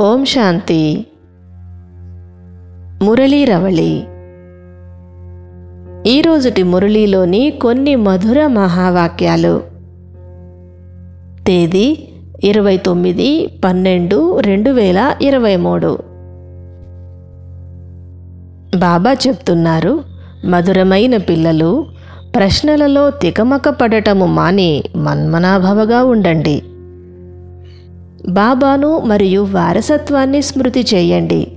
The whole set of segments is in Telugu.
ఓం శాంతి. మురళీరవళి. ఈరోజుటి మురళీలోని కొన్ని మధుర మహావాక్యాలు. తేదీ 29/12/2023. బాబా చెప్తున్నారు, మధురమైన పిల్లలు, ప్రశ్నలలో తికమక పడటము మాని మన్మనాభవగా ఉండండి. బాబాను మరియు వారసత్వాన్ని స్మృతి చేయండి.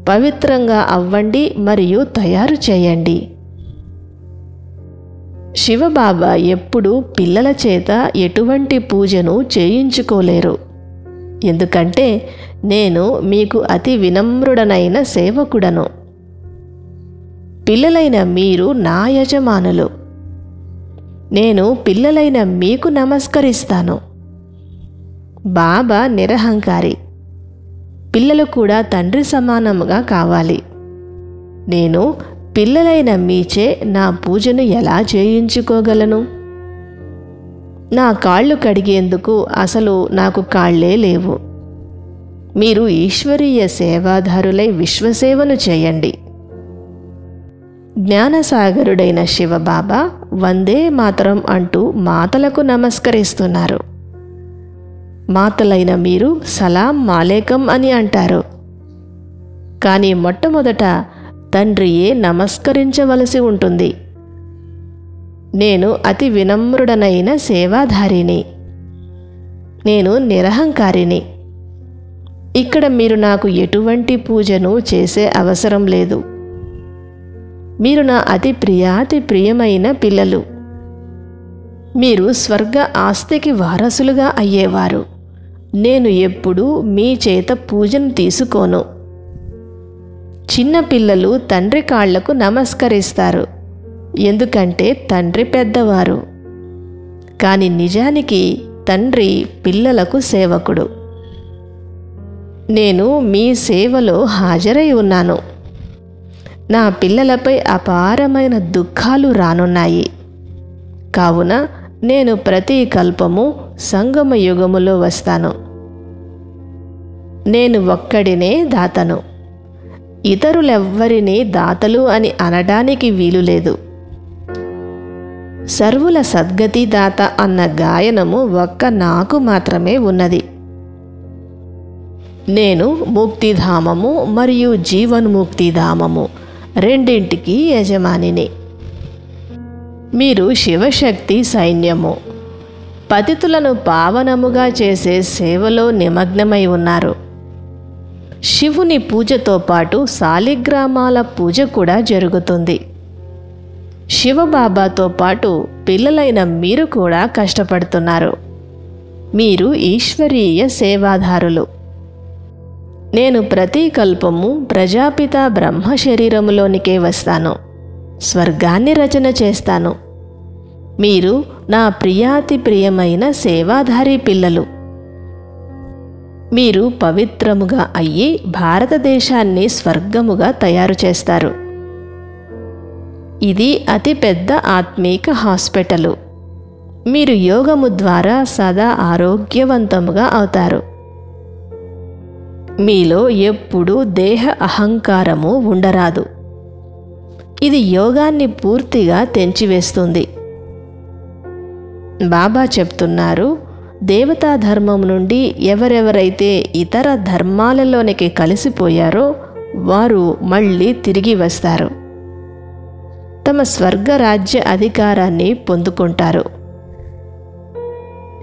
పవిత్రంగా అవ్వండి మరియు తయారు చేయండి. శివబాబా ఎప్పుడూ పిల్లల చేత ఎటువంటి పూజను చేయించుకోలేరు. ఎందుకంటే నేను మీకు అతి వినమ్రుడనైన సేవకుడను. పిల్లలైన మీరు నా యజమానులు. నేను పిల్లలైన మీకు నమస్కరిస్తాను. బాబా నిరహంకారి. పిల్లలు కూడా తండ్రి సమానముగా కావాలి. నేను పిల్లలైన మీచే నా పూజను ఎలా చేయించుకోగలను? నా కాళ్ళు కడిగేందుకు అసలు నాకు కాళ్లే లేవు. మీరు ఈశ్వరీయ సేవాదారులై విశ్వసేవను చేయండి. జ్ఞానసాగరుడైన శివబాబా వందే మాతరం అంటూ మాతలకు నమస్కరిస్తున్నారు. మాతలైన మీరు సలాం మాలేకం అని అంటారు. కానీ మొట్టమొదట తండ్రియే నమస్కరించవలసి ఉంటుంది. నేను అతి వినమ్రుడనైన సేవాధారిని. నేను నిరహంకారిని. ఇక్కడ మీరు నాకు ఎటువంటి పూజను చేసే అవసరం లేదు. మీరు నా అతి ప్రియమైన పిల్లలు. మీరు స్వర్గ ఆస్తికి వారసులుగా అయ్యేవారు. నేను ఎప్పుడూ మీ చేత పూజను తీసుకోను. చిన్న పిల్లలు తండ్రి కాళ్లకు నమస్కరిస్తారు, ఎందుకంటే తండ్రి పెద్దవారు. కానీ నిజానికి తండ్రి పిల్లలకు సేవకుడు. నేను మీ సేవలో హాజరై ఉన్నాను. నా పిల్లలపై అపారమైన దుఃఖాలు రానున్నాయి. కావున నేను ప్రతి కల్పము సంగమ యుగములో వస్తాను. నేను ఒక్కడినే దాతను. ఇతరులెవ్వరినీ దాతలు అని అనడానికి వీలులేదు. సర్వుల సద్గతి దాత అన్న గాయనము ఒక్క నాకు మాత్రమే ఉన్నది. నేను ముక్తిధామము మరియు జీవన్ముక్తిధామము రెండింటికి యజమానిని. మీరు శివశక్తి సైన్యము. పతితులను పావనముగా చేసే సేవలో నిమగ్నమై ఉన్నారు. శివుని పూజతో పాటు శాలిగ్రామాల పూజ కూడా జరుగుతుంది. శివబాబాతో పాటు పిల్లలైన మీరు కూడా కష్టపడుతున్నారు. మీరు ఈశ్వరీయ సేవాదారులు. నేను ప్రతి కల్పము ప్రజాపిత బ్రహ్మ శరీరములోనికే వస్తాను. స్వర్గాన్ని రచన చేస్తాను. మీరు నా ప్రియాతి ప్రియమైన సేవాధారి పిల్లలు. మీరు పవిత్రముగా అయ్యి భారతదేశాన్ని స్వర్గముగా తయారు చేస్తారు. ఇది అతిపెద్ద ఆత్మీక హాస్పిటలు. మీరు యోగము ద్వారా సదా ఆరోగ్యవంతముగా అవుతారు. మీలో ఎప్పుడూ దేహ అహంకారము ఉండరాదు. ఇది యోగాన్ని పూర్తిగా తెంచివేస్తుంది. బాబా చెప్తున్నారు, దేవతా ధర్మం నుండి ఎవరెవరైతే ఇతర ధర్మాలలోనికి కలిసిపోయారో వారు మళ్ళీ తిరిగి వస్తారు. తమ స్వర్గరాజ్య అధికారాన్ని పొందుకుంటారు.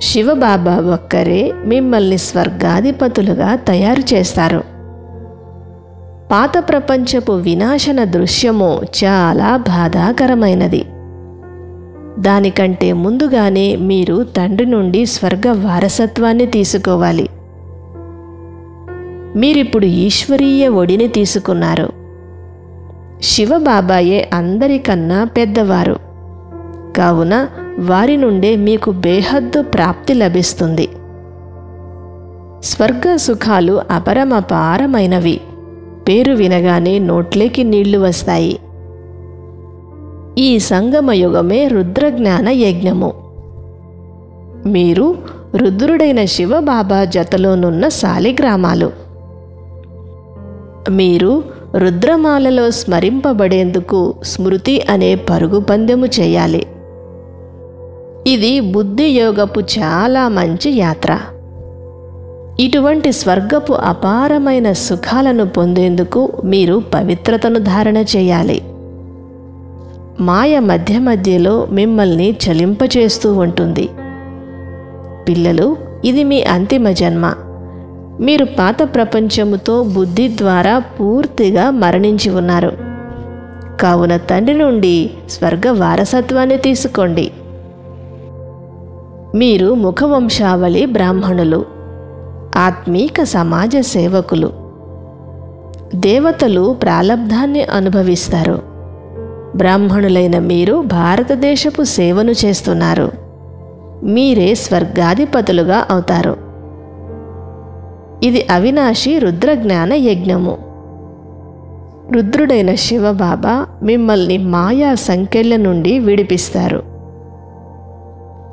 శివబాబా ఒక్కరే మిమ్మల్ని స్వర్గాధిపతులుగా తయారు చేస్తారు. పాత ప్రపంచపు వినాశన దృశ్యము చాలా బాధాకరమైనది. దానికంటే ముందుగానే మీరు తండ్రి నుండి స్వర్గ వారసత్వాన్ని తీసుకోవాలి. మీరిప్పుడు ఈశ్వరీయ ఒడిని తీసుకున్నారు. శివబాబాయే అందరికన్నా పెద్దవారు. కావున వారి నుండే మీకు బేహద్దు ప్రాప్తి లభిస్తుంది. స్వర్గ సుఖాలు అపరమపారమైనవి. పేరు వినగానే నోట్లోకి నీళ్లు వస్తాయి. ఈ సంగమయుగమే రుద్రజ్ఞాన యజ్ఞము. మీరు రుద్రుడైన శివబాబా జతలోనున్న శాలిగ్రామాలు. మీరు రుద్రమాలలో స్మరింపబడేందుకు స్మృతి అనే పరుగు పందెము చేయాలి. ఇది బుద్ధి యోగపు చాలా మంచి యాత్ర. ఇటువంటి స్వర్గపు అపారమైన సుఖాలను పొందేందుకు మీరు పవిత్రతను ధారణ చేయాలి. మాయ మధ్య మధ్యలో మిమ్మల్ని చలింపచేస్తూ ఉంటుంది. పిల్లలు, ఇది మీ అంతిమ జన్మ. మీరు పాత ప్రపంచముతో బుద్ధి ద్వారా పూర్తిగా మరణించి ఉన్నారు. కావున తండ్రి నుండి స్వర్గ వారసత్వాన్ని తీసుకోండి. మీరు ముఖవంశావళి బ్రాహ్మణులు, ఆత్మీక సమాజ సేవకులు. దేవతలు ప్రాలబ్ధాన్ని అనుభవిస్తారు. బ్రాహ్మణులైన మీరు భారతదేశపు సేవను చేస్తున్నారు. మీరే స్వర్గాధిపతులుగా అవుతారు. ఇది అవినాశి రుద్రజ్ఞాన యజ్ఞము. రుద్రుడైన శివబాబా మిమ్మల్ని మాయా సంకెళ్ళ నుండి విడిపిస్తారు.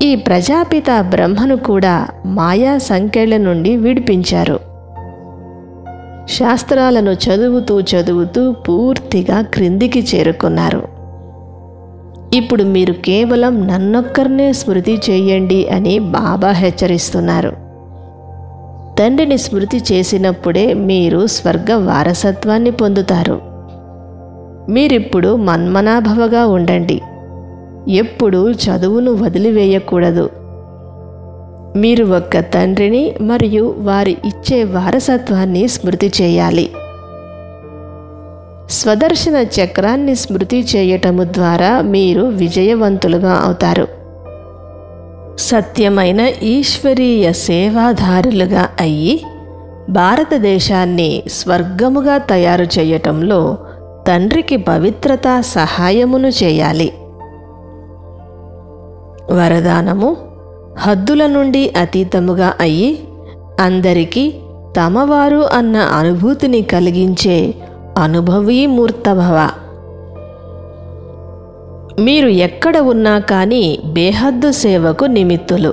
ఈ ప్రజాపిత బ్రహ్మను కూడా మాయా సంకెళ్ళ నుండి విడిపించారు. శాస్త్రాలను చదువుతూ చదువుతూ పూర్తిగా క్రిందికి చేరుకున్నారు. ఇప్పుడు మీరు కేవలం నన్నొక్కరినే స్మృతి చేయండి అని బాబా హెచ్చరిస్తున్నారు. తండ్రిని స్మృతి చేసినప్పుడే మీరు స్వర్గ వారసత్వాన్ని పొందుతారు. మీరిప్పుడు మన్మనాభవగా ఉండండి. ఎప్పుడూ చదువును వదిలివేయకూడదు. మీరు ఒక్క తండ్రిని మరియు వారి ఇచ్చే వారసత్వాన్ని స్మృతి చేయాలి. స్వదర్శన చక్రాన్ని స్మృతి చేయటము ద్వారా మీరు విజయవంతులుగా అవుతారు. సత్యమైన ఈశ్వరీయ సేవాదారులుగా అయ్యి భారతదేశాన్ని స్వర్గముగా తయారు చేయటంలో తండ్రికి పవిత్రత సహాయమును చేయాలి. వరదానము: హద్దుల నుండి అతీతముగా అయ్యి అందరికీ తమవారు అన్న అనుభూతిని కలిగించే అనుభవీ మూర్తభవ. మీరు ఎక్కడ ఉన్నా కానీ బేహద్దు సేవకు నిమిత్తులు.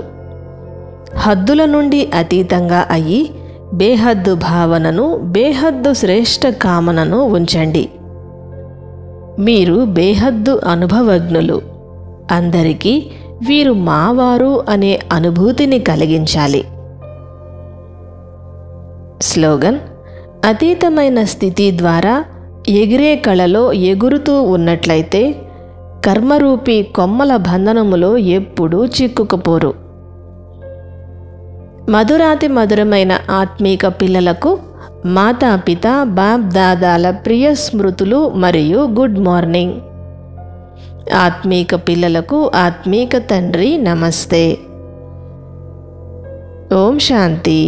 హద్దుల నుండి అతీతంగా అయ్యి బేహద్దు భావనను, బేహద్దు శ్రేష్ఠ కామనను ఉంచండి. మీరు బేహద్దు అనుభవజ్ఞులు. అందరికీ వీరు మావారు అనే అనుభూతిని కలిగించాలి. స్లోగన్: అతీతమైన స్థితి ద్వారా ఎగిరే కళలో ఎగురుతూ ఉన్నట్లయితే కర్మరూపీ కొమ్మల బంధనములో ఎప్పుడూ చిక్కుకుపోరు. మధురాతి మధురమైన ఆత్మీక పిల్లలకు మాతాపిత బాప్ దాదాల ప్రియ స్మృతులు మరియు గుడ్ మార్నింగ్. ఆత్మీక పిల్లలకు ఆత్మీక తండ్రి నమస్తే. ఓం శాంతి.